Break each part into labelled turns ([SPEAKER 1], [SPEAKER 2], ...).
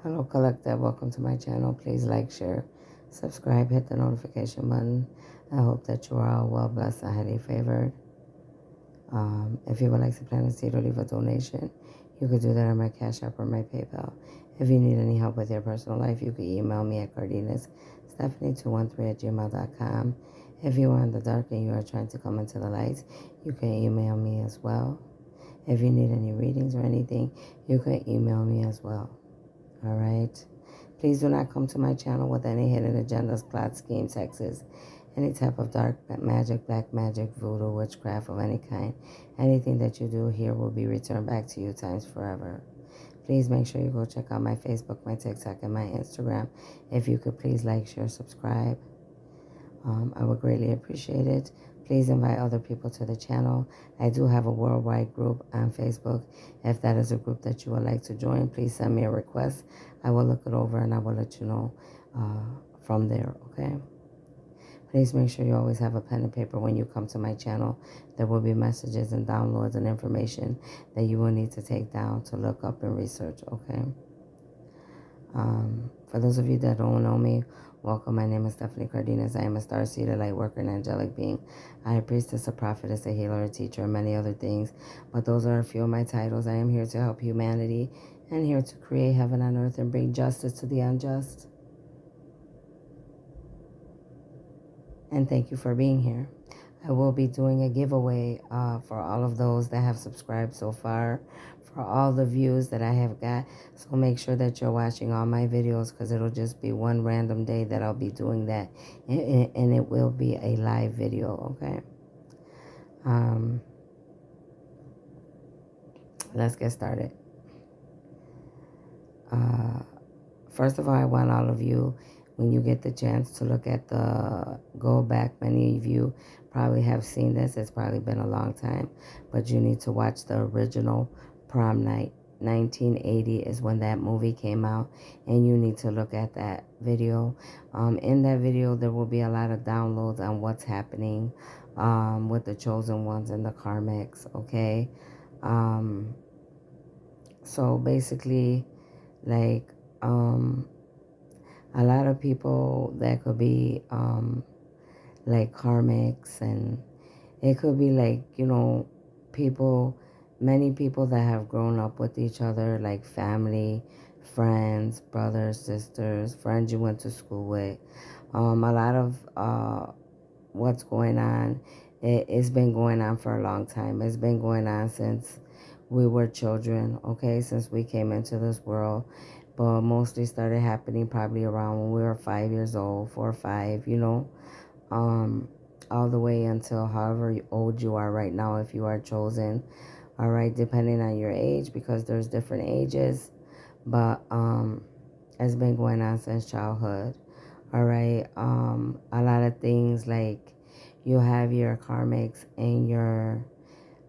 [SPEAKER 1] Hello, Collective. Welcome to my channel. Please like, share, subscribe, hit the notification button. I hope that you are all well blessed and highly favored. If you would like to plant a seed or leave a donation, you could do that on my Cash App or my PayPal. If you need any help with your personal life, you can email me at cardenas213@gmail.com. If you are in the dark and you are trying to come into the light, you can email me as well. If you need any readings or anything, you can email me as well. All right. Please do not come to my channel with any hidden agendas, plots, schemes, hexes, any type of dark magic, black magic, voodoo, witchcraft of any kind. Anything that you do here will be returned back to you times forever. Please make sure you go check out my Facebook, my TikTok, and my Instagram. If you could please like, share, subscribe. I would greatly appreciate it. Please invite other people to the channel. I do have a worldwide group on Facebook. If that is a group that you would like to join, please send me a request. I will look it over and I will let you know from there, okay? Please make sure you always have a pen and paper when you come to my channel. There will be messages and downloads and information that you will need to take down to look up and research, okay? For those of you that don't know me, welcome. My name is Stephanie Cardenas. I am a star-seated light worker and angelic being. I am a priestess, a prophetess, a healer, a teacher, and many other things. But those are a few of my titles. I am here to help humanity and here to create heaven on earth and bring justice to the unjust. And thank you for being here. I will be doing a giveaway for all of those that have subscribed so far, for all the views that I have got. So make sure that you're watching all my videos because it'll just be one random day that I'll be doing that. And it will be a live video, okay? Let's get started. First of all, I want all of you, when you get the chance to look at go back, many of you probably have seen this. It's probably been a long time, but you need to watch the original Prom Night. 1980 is when that movie came out, and you need to look at that video. In that video, there will be a lot of downloads on what's happening with the chosen ones and the karmics, okay? So basically, like, a lot of people that could be like karmics, and it could be like, many people that have grown up with each other, like family, friends, brothers, sisters, friends you went to school with. A lot of what's going on, it's been going on for a long time. It's been going on since we were children, okay, since we came into this world. But mostly started happening probably around when we were 5 years old, 4 or 5, all the way until however old you are right now, if you are chosen, all right, depending on your age, because there's different ages. But it's been going on since childhood, all right. A lot of things, like you have your karmics and your,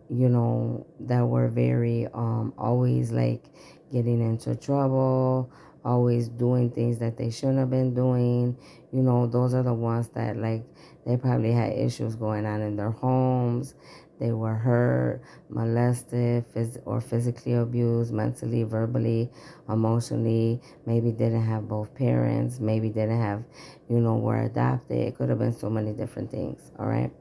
[SPEAKER 1] that were very always like getting into trouble, always doing things that they shouldn't have been doing. Those are the ones that, like, they probably had issues going on in their homes. They were hurt, molested, or physically abused, mentally, verbally, emotionally. Maybe didn't have both parents. Maybe didn't have, were adopted. It could have been so many different things, all right?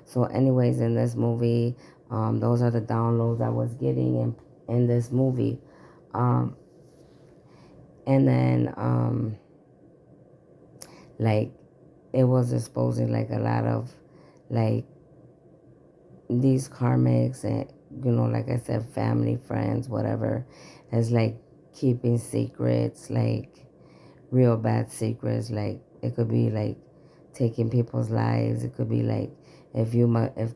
[SPEAKER 1] So anyways, in this movie, those are the downloads I was getting in this movie. And then, like, it was exposing, like, a lot of, like, these karmics and, like I said, family, friends, whatever, as, like, keeping secrets, like, real bad secrets. Like, it could be, like, taking people's lives. It could be, like, if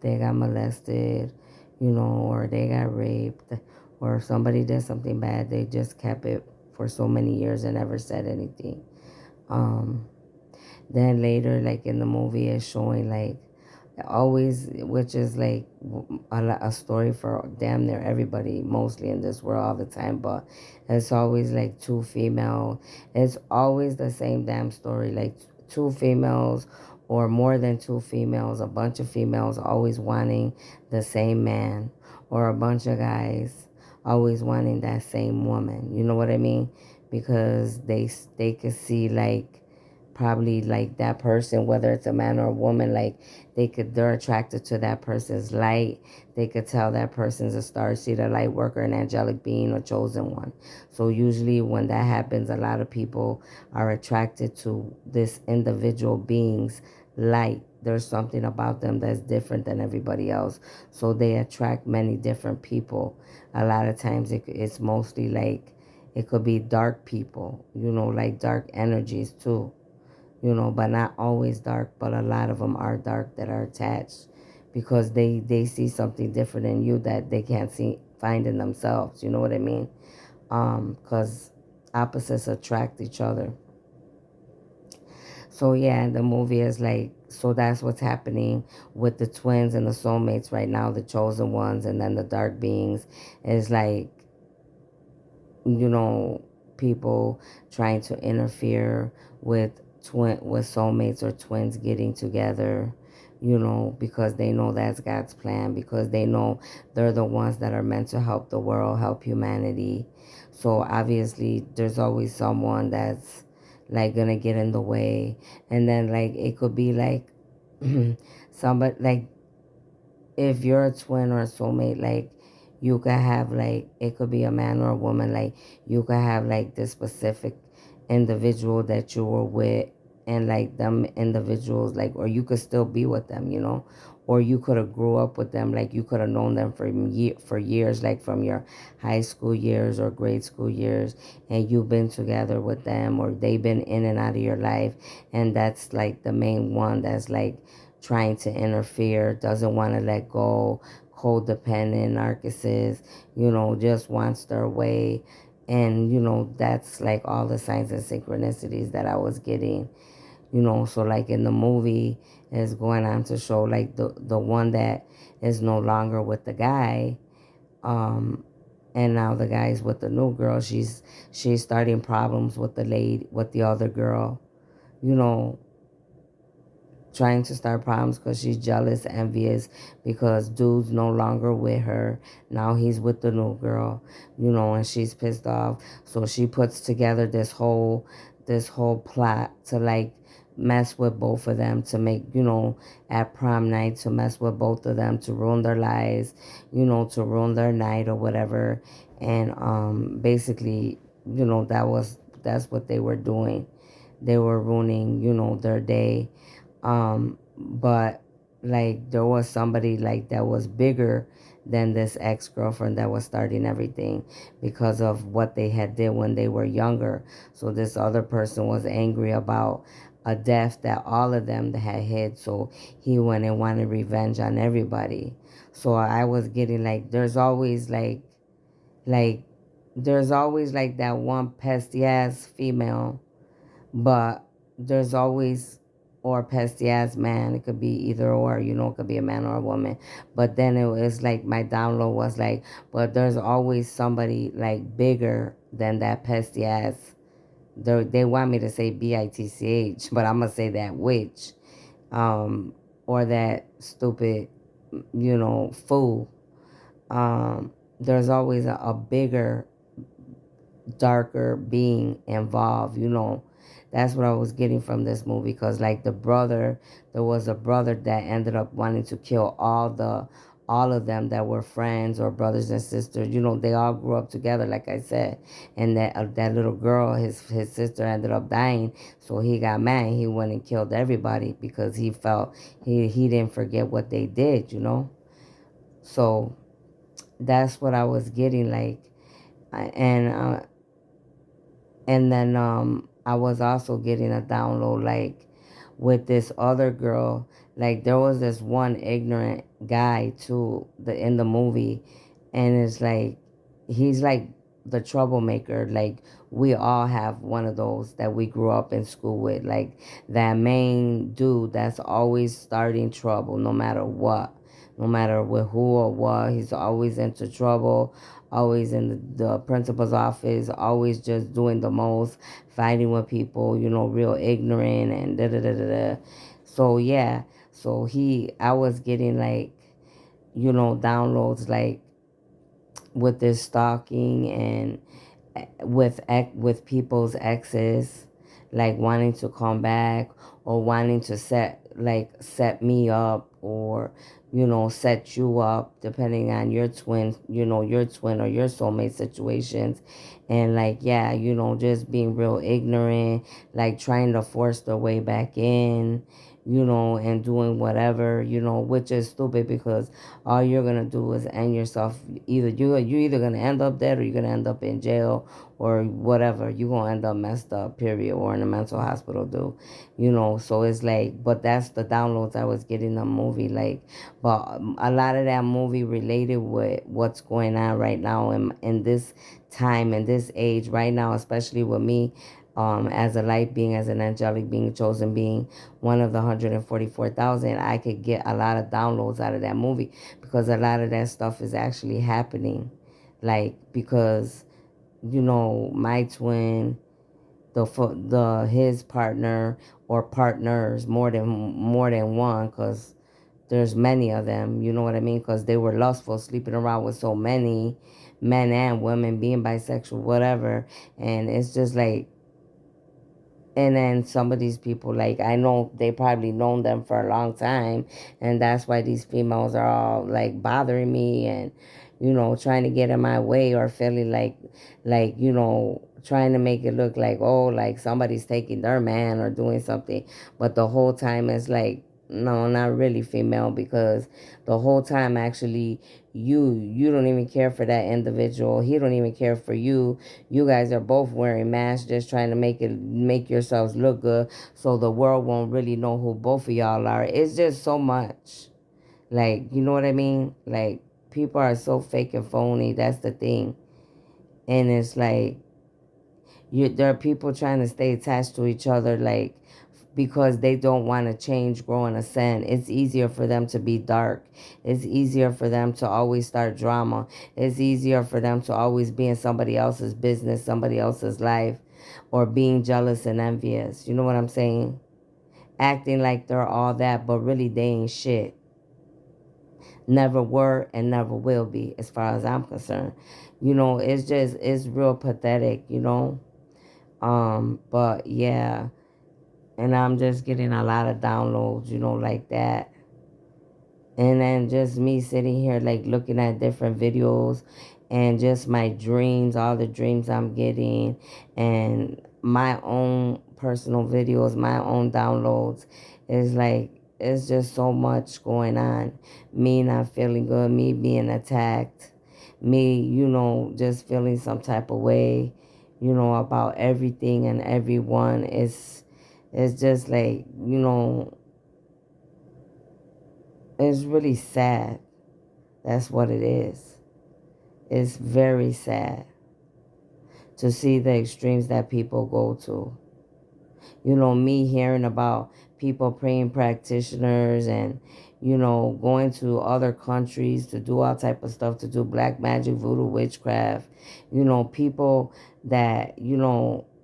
[SPEAKER 1] they got molested, or they got raped, or if somebody did something bad, they just kept it for so many years and never said anything. Then later, like in the movie, it's showing, like, always, which is like a story for damn near everybody, mostly in this world all the time, but it's always like two female. It's always the same damn story, like two females or more than two females, a bunch of females always wanting the same man, or a bunch of guys always wanting that same woman. You know what I mean? because they could see like probably like that person, whether it's a man or a woman, like they're attracted to that person's light. They could tell that person's a starseed, a light worker, an angelic being, or chosen one. So usually when that happens, a lot of people are attracted to this individual being's light. There's something about them that's different than everybody else, so they attract many different people. A lot of times it's mostly like it could be dark people, like dark energies too, but not always dark, but a lot of them are dark that are attached because they see something different in you that they can't find in themselves. You know what I mean? Because opposites attract each other. So yeah, the movie is like, so that's what's happening with the twins and the soulmates right now, the chosen ones, and then the dark beings. Is like, you know, people trying to interfere with with soulmates or twins getting together, because they know that's God's plan, because they know they're the ones that are meant to help the world, help humanity. So obviously there's always someone that's like gonna get in the way. And then like it could be like somebody like, if you're a twin or a soulmate, like you could have like, it could be a man or a woman, like you could have like this specific individual that you were with, and like them individuals, like, or you could still be with them, or you could have grew up with them, like you could have known them for years, like from your high school years or grade school years, and you've been together with them, or they've been in and out of your life, and that's like the main one that's like trying to interfere, doesn't want to let go, codependent, narcissist, just wants their way. And, that's like all the signs and synchronicities that I was getting, So like in the movie, is going on to show like the one that is no longer with the guy, um, and now the guy's with the new girl. She's starting problems with with the other girl, you know, trying to start problems because she's jealous, envious, because dude's no longer with her. Now he's with the new girl, and she's pissed off. So she puts together this whole plot to like mess with both of them, to make, at prom night, to mess with both of them, to ruin their lives, to ruin their night or whatever. And basically, that's what they were doing. They were ruining, their day. But like there was somebody like that was bigger than this ex-girlfriend that was starting everything because of what they had did when they were younger. So this other person was angry about a death that all of them had hid. So he went and wanted revenge on everybody. So I was getting like, like there's always like that one pesty ass female, but there's always, or pesty ass man. It could be either or, it could be a man or a woman. But then it was like my download was like, but there's always somebody like bigger than that pesty ass. They want me to say bitch, but I'm gonna say that witch, or that stupid, fool. There's always a bigger, darker being involved. That's what I was getting from this movie, because like there was a brother that ended up wanting to kill all of them that were friends or brothers and sisters. They all grew up together, like I said. And that little girl, his sister, ended up dying. So he got mad. He went and killed everybody because he felt he didn't forget what they did. So that's what I was getting, like. And then I was also getting a download like with this other girl. Like there was this one ignorant guy too, in the movie, and it's like he's like the troublemaker. Like we all have one of those that we grew up in school with, like that main dude that's always starting trouble no matter what. No matter with who or what, he's always into trouble, always in the principal's office, always just doing the most, fighting with people, real ignorant and da da da da da. So yeah, so I was getting like, downloads like with this stalking with people's exes, like wanting to come back or wanting to set me up, or set you up, depending on your twin, your twin or your soulmate situations. And like, yeah, just being real ignorant, like trying to force their way back in, and doing whatever, which is stupid, because all you're gonna do is end yourself. You're either gonna end up dead, or you're gonna end up in jail, or whatever. You're gonna end up messed up, period, or in a mental hospital, dude. So it's like, but that's the downloads I was getting the movie, like, but a lot of that movie related with what's going on right now in this time, in this age right now, especially with me, as a light being, as an angelic being, chosen being, one of the 144,000, I could get a lot of downloads out of that movie, because a lot of that stuff is actually happening. Like, because, my twin, his partner, or partners, more than one, because there's many of them, you know what I mean? Because they were lustful, sleeping around with so many men and women, being bisexual, whatever. And it's just like, and then some of these people, like, I know they probably known them for a long time, and that's why these females are all like bothering me, and trying to get in my way, or feeling like trying to make it look like, oh, like somebody's taking their man or doing something. But the whole time it's like, no, not really, female, because the whole time actually you don't even care for that individual. He don't even care for you. You guys are both wearing masks, just trying to make yourselves look good, so the world won't really know who both of y'all are. It's just so much. Like, you know what I mean? Like, people are so fake and phony. That's the thing. And it's like, there are people trying to stay attached to each other, like, because they don't want to change, grow, and ascend. It's easier for them to be dark. It's easier for them to always start drama. It's easier for them to always be in somebody else's business, somebody else's life, or being jealous and envious. You know what I'm saying? Acting like they're all that, but really they ain't shit. Never were and never will be, as far as I'm concerned. It's real pathetic, But yeah, and I'm just getting a lot of downloads, like that. And then just me sitting here, like, looking at different videos, and just my dreams, all the dreams I'm getting, and my own personal videos, my own downloads. Is like, it's just so much going on. Me not feeling good, me being attacked, me, just feeling some type of way, about everything and everyone. It's just like, it's really sad. That's what it is. It's very sad to see the extremes that people go to. Me hearing about people, praying practitioners, and going to other countries to do all type of stuff, to do black magic, voodoo, witchcraft. People that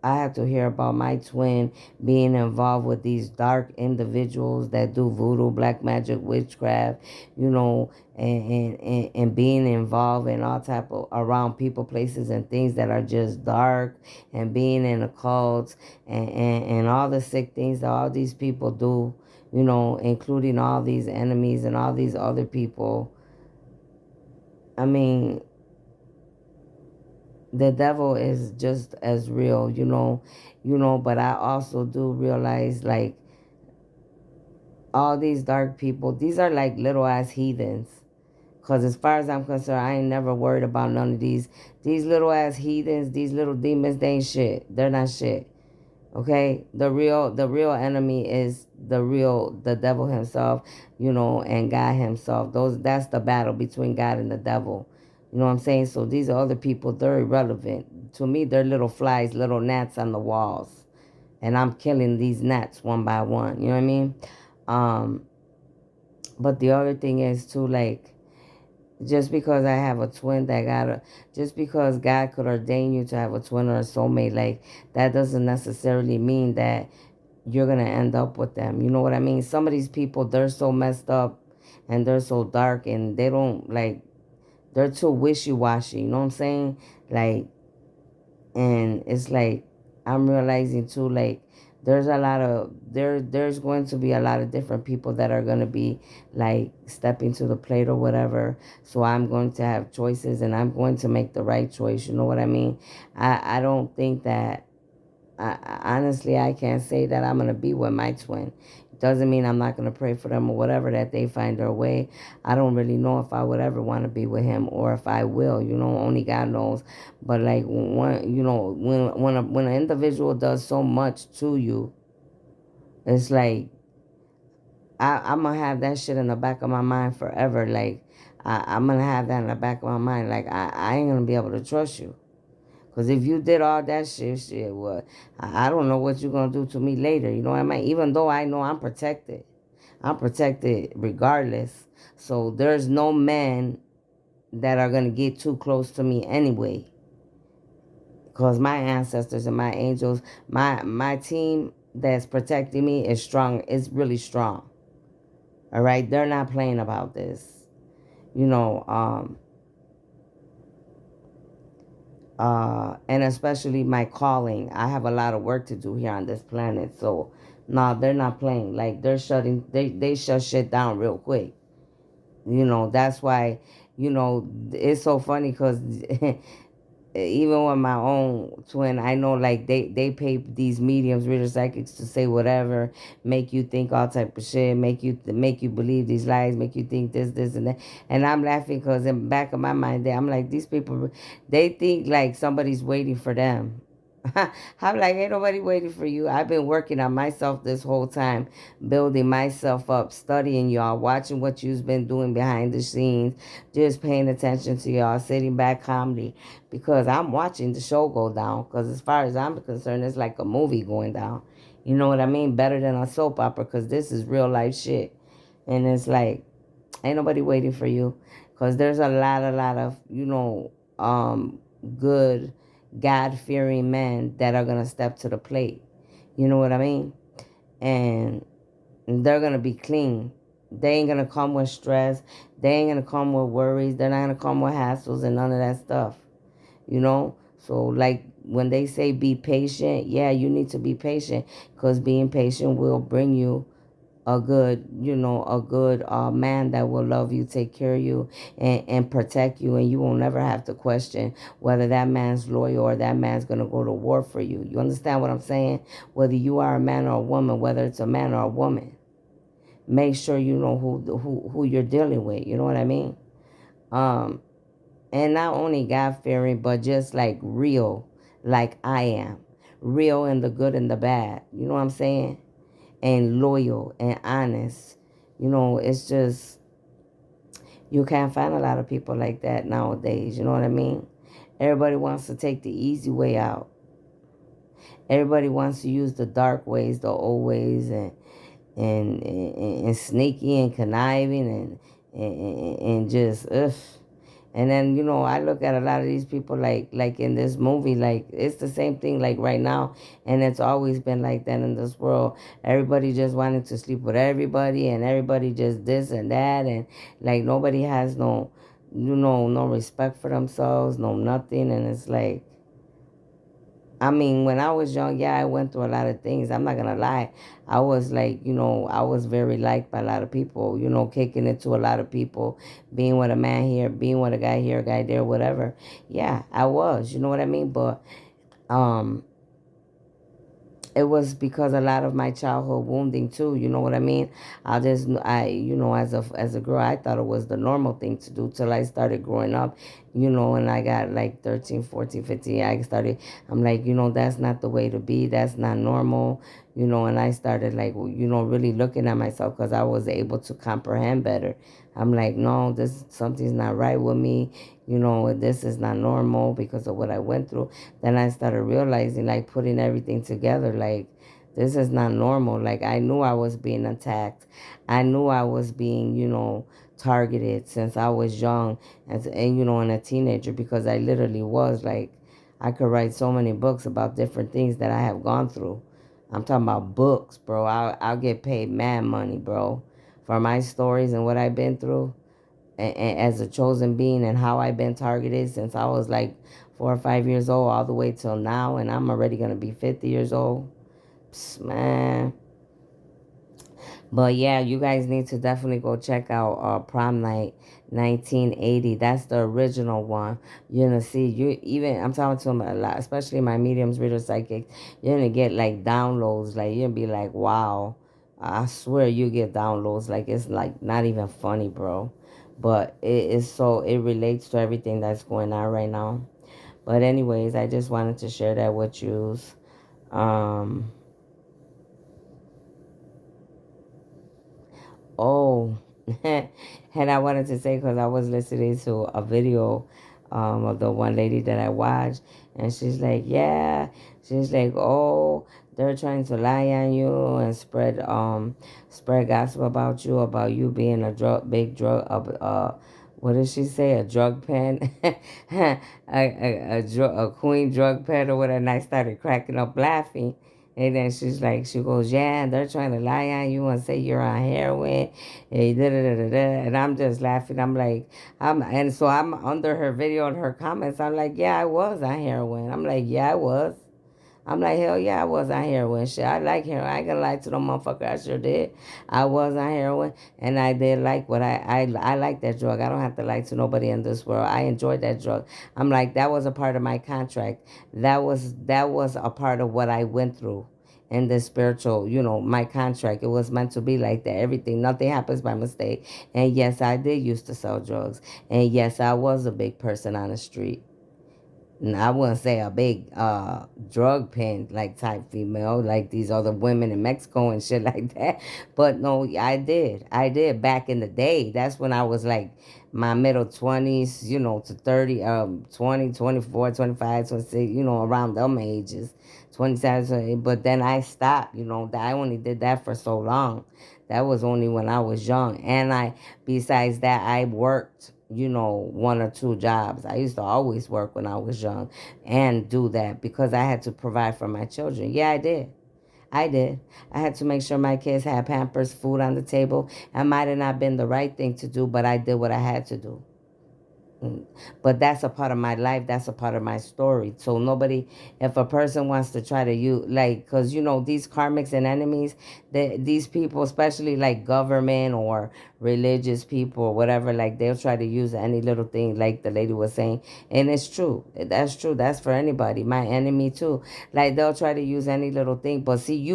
[SPEAKER 1] I have to hear about my twin being involved with these dark individuals that do voodoo, black magic, witchcraft, and being involved in all type of, around people, places, and things that are just dark, and being in occults, and all the sick things that all these people do, including all these enemies and all these other people. I mean, the devil is just as real, but I also do realize, like, all these dark people, these are like little ass heathens. Because as far as I'm concerned, I ain't never worried about none of these little ass heathens, these little demons. They ain't shit. They're not shit. Okay? The real enemy is the devil himself, and God himself. That's the battle between God and the devil. You know what I'm saying? So these are other people, they're irrelevant. To me, they're little flies, little gnats on the walls. And I'm killing these gnats one by one. You know what I mean? Um, but the other thing is too, like, just because I have a twin just because God could ordain you to have a twin or a soulmate, like, that doesn't necessarily mean that you're going to end up with them. You know what I mean? Some of these people, they're so messed up, and they're so dark, and they don't, like, they're too wishy-washy. You know what I'm saying? Like, And it's like I'm realizing too, like there's going to be a lot of different people that are going to be like stepping to the plate or whatever. So I'm going to have choices, and I'm going to make the right choice, you know what I mean? I don't think that honestly, I can't say that I'm going to be with my twin. Doesn't mean I'm not going to pray for them or whatever, that they find their way. I don't really know if I would ever want to be with him, or if I will, only God knows. But like when an individual does so much to you, it's like I'm going to have that shit in the back of my mind forever. Like I'm going to have that in the back of my mind. Like I ain't going to be able to trust you. Because if you did all that shit, well, I don't know what you're going to do to me later. You know what I mean? Even though I know I'm protected. I'm protected regardless. So there's no men that are going to get too close to me anyway. Because my ancestors and my angels, my team that's protecting me is strong. It's really strong. All right? They're not playing about this. You know, and especially my calling. I have a lot of work to do here on this planet. So, no, they're not playing. Like, they shut shit down real quick. That's why, it's so funny because even with my own twin, I know like they pay these mediums, reader psychics to say whatever, make you think all type of shit, make you believe these lies, make you think this and that. And I'm laughing because in the back of my mind, I'm like, these people, they think like somebody's waiting for them. I'm like, ain't nobody waiting for you. I've been working on myself this whole time, building myself up, studying y'all, watching what you've been doing behind the scenes, just paying attention to y'all, sitting back calmly, because I'm watching the show go down. Because as far as I'm concerned, it's like a movie going down. You know what I mean? Better than a soap opera, because this is real life shit. And it's like, ain't nobody waiting for you, because there's a lot of good God-fearing men that are gonna step to the plate. You know what I mean? And they're gonna be clean. They ain't gonna come with stress. They ain't gonna come with worries. They're not gonna come with hassles and none of that stuff. So like when they say be patient, yeah, you need to be patient, because being patient will bring you a good man that will love you, take care of you, and protect you, and you will never have to question whether that man's loyal or that man's going to go to war for you. You understand what I'm saying? Whether you are a man or a woman, whether it's a man or a woman, make sure you know who you're dealing with. You know what I mean? Um, and not only God fearing, but just like real, like I am, real in the good and the bad. You know what I'm saying? And loyal and honest. It's just, you can't find a lot of people like that nowadays. You know what I mean? Everybody wants to take the easy way out. Everybody wants to use the dark ways, the old ways, and sneaky and conniving and just ugh. And then, I look at a lot of these people like in this movie, like it's the same thing like right now. And it's always been like that in this world. Everybody just wanting to sleep with everybody, and everybody just this and that. And like nobody has no respect for themselves, no nothing. And it's like, I mean, when I was young, yeah, I went through a lot of things. I'm not going to lie. I was like, I was very liked by a lot of people, kicking it to a lot of people, being with a man here, being with a guy here, a guy there, whatever. Yeah, I was, you know what I mean? But um, it was because a lot of my childhood wounding too, you know what I mean? As a girl, I thought it was the normal thing to do till I started growing up, and I got like 13, 14, 15. I'm like, that's not the way to be. That's not normal, and I started like, really looking at myself, because I was able to comprehend better. I'm like, no, something's not right with me. This is not normal because of what I went through. Then I started realizing, like, putting everything together, like, this is not normal. Like, I knew I was being attacked. I knew I was being, targeted since I was young and a teenager, because I literally was like, I could write so many books about different things that I have gone through. I'm talking about books, bro. I'll get paid mad money, bro, for my stories and what I've been through. as a chosen being, and how I've been targeted since I was like 4 or 5 years old all the way till now, and I'm already going to be 50 years old. Psst, man. But yeah, you guys need to definitely go check out Prom Night 1980. That's the original one. You're gonna see, you even, I'm talking to them a lot, especially my mediums, reader, psychics. You're gonna get like downloads. Like you're gonna be like, wow. I swear you get downloads. Like it's like not even funny, bro. But it is so, it relates to everything that's going on right now. But anyways, I just wanted to share that with you. Um Oh, and I wanted to say, because I was listening to a video of the one lady that I watched, and she's like, yeah, she's like, oh, they're trying to lie on you and spread gossip about you being a big drug, what did she say? A drug pen, a queen drug pen or whatever. And I started cracking up laughing. And then she's like, she goes, yeah, and they're trying to lie on you and say you're on heroin. And, da, da, da, da, da. And I'm just laughing. And so I'm under her video and her comments. I'm like, yeah, I was on heroin. I'm like, yeah, I was. I'm like, hell yeah, I was on heroin. Shit, I like heroin. I ain't gonna lie to no motherfucker. I sure did. I was on heroin, and I did like what I like that drug. I don't have to lie to nobody in this world. I enjoyed that drug. I'm like, that was a part of my contract. That was a part of what I went through in the spiritual, my contract. It was meant to be like that. Everything, nothing happens by mistake. And yes, I did used to sell drugs. And yes, I was a big person on the street. I wouldn't say a big drug pen like type female like these other women in Mexico and shit like that. But no, I did back in the day. That's when I was like my middle 20s, to 30, 20, 24, 25, 26, around them ages, 27. But then I stopped. That I only did that for so long. That was only when I was young. And besides that, I worked, one or two jobs. I used to always work when I was young and do that because I had to provide for my children. Yeah, I did. I did. I had to make sure my kids had Pampers, food on the table. It might have not been the right thing to do, but I did what I had to do. Mm. But that's a part of my life. That's a part of my story. So nobody, if a person wants to try to use, like, because, these karmics and enemies, these people, especially like government or religious people or whatever, like they'll try to use any little thing, like the lady was saying. And it's true. That's true. That's for anybody. My enemy too. Like they'll try to use any little thing. But see,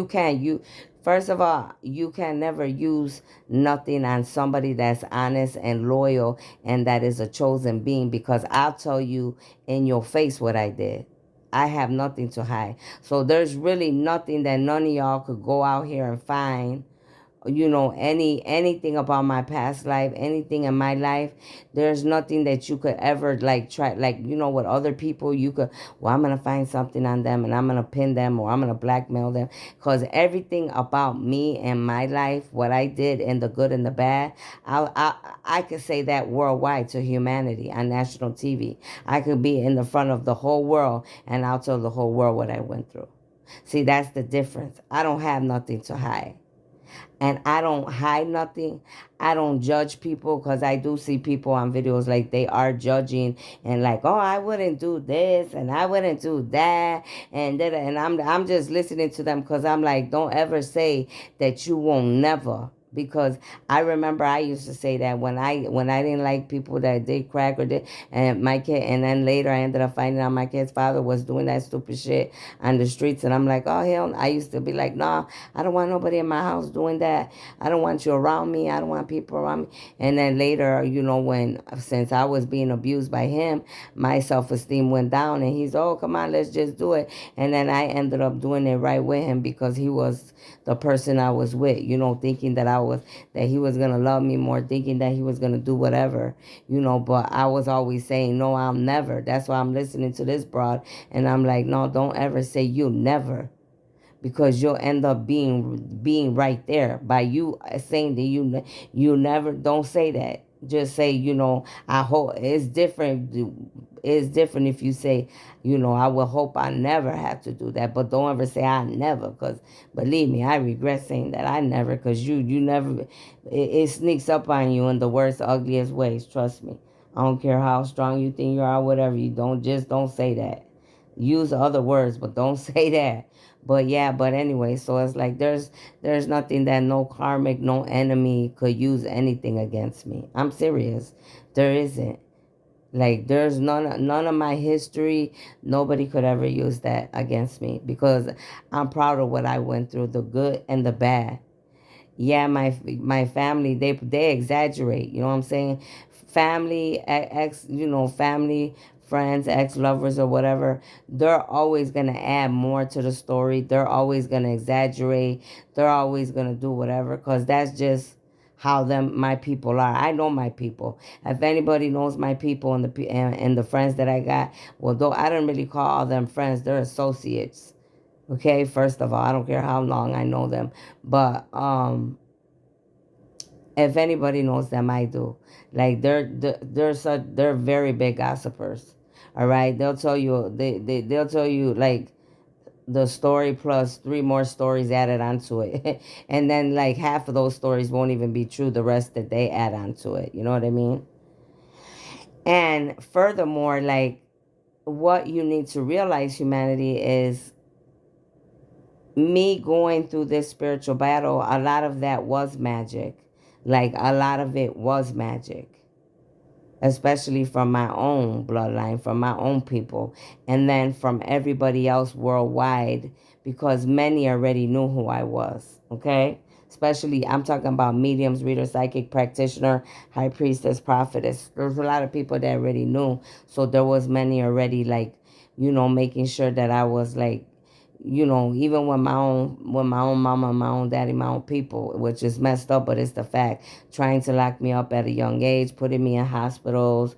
[SPEAKER 1] first of all, you can never use nothing on somebody that's honest and loyal and that is a chosen being, because I'll tell you in your face what I did. I have nothing to hide. So there's really nothing that none of y'all could go out here and find, anything about my past life, anything in my life. There's nothing that you could ever like try, like, with other people you could, well, I'm gonna find something on them and I'm gonna pin them or I'm gonna blackmail them, because everything about me and my life, what I did in the good and the bad, I could say that worldwide to humanity on national TV. I could be in the front of the whole world and I'll tell the whole world what I went through. See, that's the difference. I don't have nothing to hide. And I don't hide nothing. I don't judge people, because I do see people on videos like they are judging and like, oh, I wouldn't do this and I wouldn't do that and that, and I'm just listening to them, because I'm like, don't ever say that you won't never. Because I remember I used to say that when I didn't like people that did crack or did, and my kid, and then later I ended up finding out my kid's father was doing that stupid shit on the streets, and I'm like, oh hell, I used to be like, nah, I don't want nobody in my house doing that. I don't want you around me. I don't want people around me. And then later, since I was being abused by him, my self-esteem went down, and he's, oh, come on, let's just do it. And then I ended up doing it right with him, because he was the person I was with, thinking that he was gonna love me more, thinking that he was gonna do whatever, but I was always saying, no, I'll never. That's why I'm listening to this broad, and I'm like, no, don't ever say you'll never, because you'll end up being right there by you saying that you never. Don't say that. Just say, I hope. It's different it's different if you say, I will hope I never have to do that, but don't ever say I never, because believe me, I regret saying that I never, because you never, it sneaks up on you in the worst, ugliest ways. Trust me. I don't care how strong you think you are, whatever. You don't say that. Use other words, but don't say that. But yeah, but anyway, so it's like there's nothing that no karmic, no enemy could use anything against me. I'm serious. There isn't. Like there's none of my history, nobody could ever use that against me, because I'm proud of what I went through, the good and the bad. Yeah, my family, they exaggerate, you know what I'm saying? Family, ex, family, friends, ex lovers or whatever, they're always going to add more to the story. They're always going to exaggerate. They're always going to do whatever, cuz that's just how my people are. I know my people. If anybody knows my people and the friends that I got, well, though I don't really call all them friends, they're associates. Okay, first of all, I don't care how long I know them, but if anybody knows them, I do. Like they're very big gossipers. All right, they'll tell you like the story plus three more stories added onto it, and then like half of those stories won't even be true. The rest that they add onto it, you know what I mean? And furthermore, like what you need to realize, humanity, is me going through this spiritual battle, a lot of that was magic. Like a lot of it was magic, especially from my own bloodline, from my own people, and then from everybody else worldwide, because many already knew who I was, okay? Especially, I'm talking about mediums, reader, psychic, practitioner, high priestess, prophetess. There's a lot of people that already knew, so there was many already, like, making sure that I was like, even with my own mama, my own daddy, my own people, which is messed up, but it's the fact, trying to lock me up at a young age, putting me in hospitals,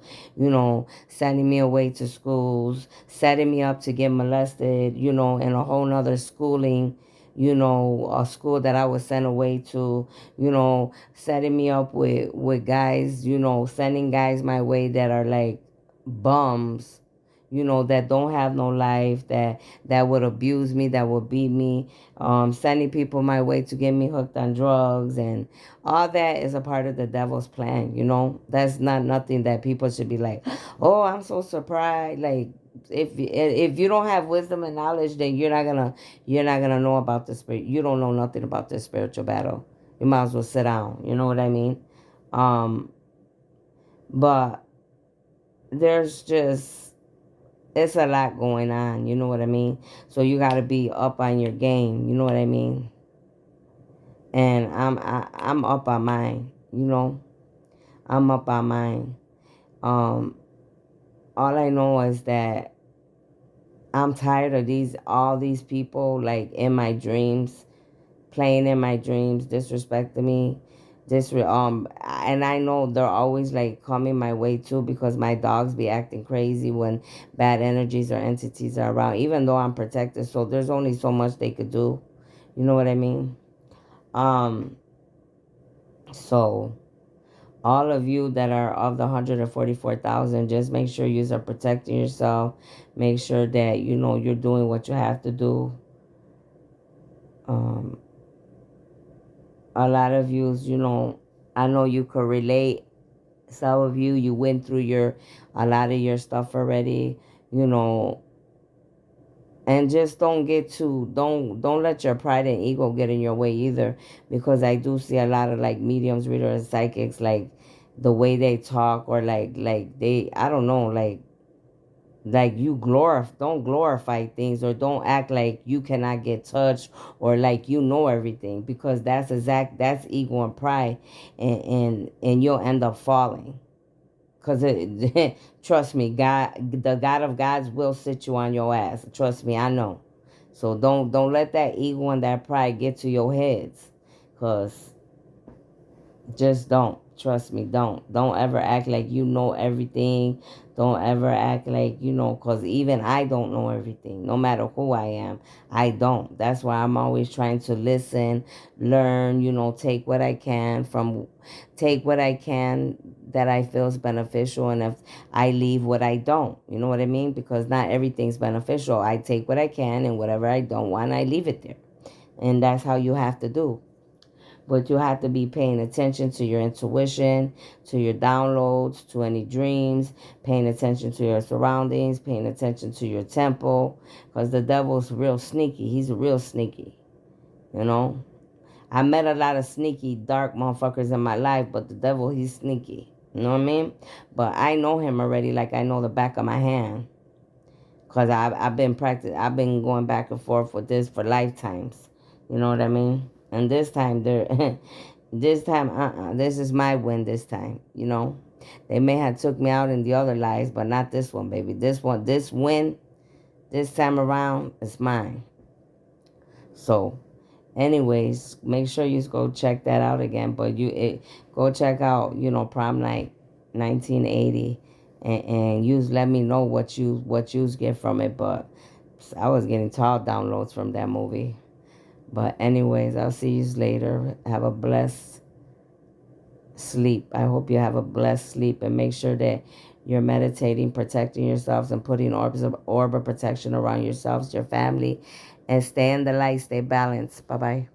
[SPEAKER 1] sending me away to schools, setting me up to get molested, in a whole nother schooling, a school that I was sent away to, setting me up with guys, sending guys my way that are like bums, that don't have no life, that would abuse me, that would beat me, sending people my way to get me hooked on drugs, and all that is a part of the devil's plan. That's not nothing that people should be like, oh, I'm so surprised. Like, if you don't have wisdom and knowledge, then you're not gonna know about the spirit. You don't know nothing about this spiritual battle. You might as well sit down. You know what I mean? Um, but there's just, it's a lot going on, you know what I mean? So you got to be up on your game, you know what I mean? And I'm up on mine, I'm up on mine. Um, all I know is that I'm tired of all these people like in my dreams, playing in my dreams, disrespecting me. And I know they're always like coming my way too, because my dogs be acting crazy when bad energies or entities are around, even though I'm protected, so there's only so much they could do. You know what I mean? Um so all of you that are of the 144,000, just make sure you are protecting yourself. Make sure that you're doing what you have to do. Um a lot of you, I know you could relate. Some of you went through a lot of your stuff already, you know, and just don't let your pride and ego get in your way either, because I do see a lot of like mediums, readers, psychics, like the way they talk, or like they, I don't know, like you don't glorify things, or don't act like you cannot get touched, or like everything, because that's ego and pride, and you'll end up falling. Because trust me, the God of gods will sit you on your ass. Trust me, I know. So don't let that ego and that pride get to your heads. Because just don't. Trust me, don't. Don't ever act like you know everything. Don't ever act like, because even I don't know everything. No matter who I am, I don't. That's why I'm always trying to listen, learn, take what I can that I feel is beneficial. And if I leave what I don't, you know what I mean? Because not everything's beneficial. I take what I can, and whatever I don't want, I leave it there. And that's how you have to do. But you have to be paying attention to your intuition, to your downloads, to any dreams, paying attention to your surroundings, paying attention to your temple. Because the devil's real sneaky. He's real sneaky, you know. I met a lot of sneaky, dark motherfuckers in my life, but the devil, he's sneaky. You know what I mean? But I know him already like I know the back of my hand. Because I've been going back and forth with this for lifetimes. You know what I mean? And this time, this is my win this time, They may have took me out in the other lives, but not this one, baby. This win, this time around, is mine. So, anyways, make sure you go check that out again. But go check out, Prom Night 1980, and you let me know what you get from it. But I was getting tall downloads from that movie. But anyways, I'll see you later. Have a blessed sleep. I hope you have a blessed sleep, and make sure that you're meditating, protecting yourselves, and putting orb of protection around yourselves, your family, and stay in the light, stay balanced. Bye-bye.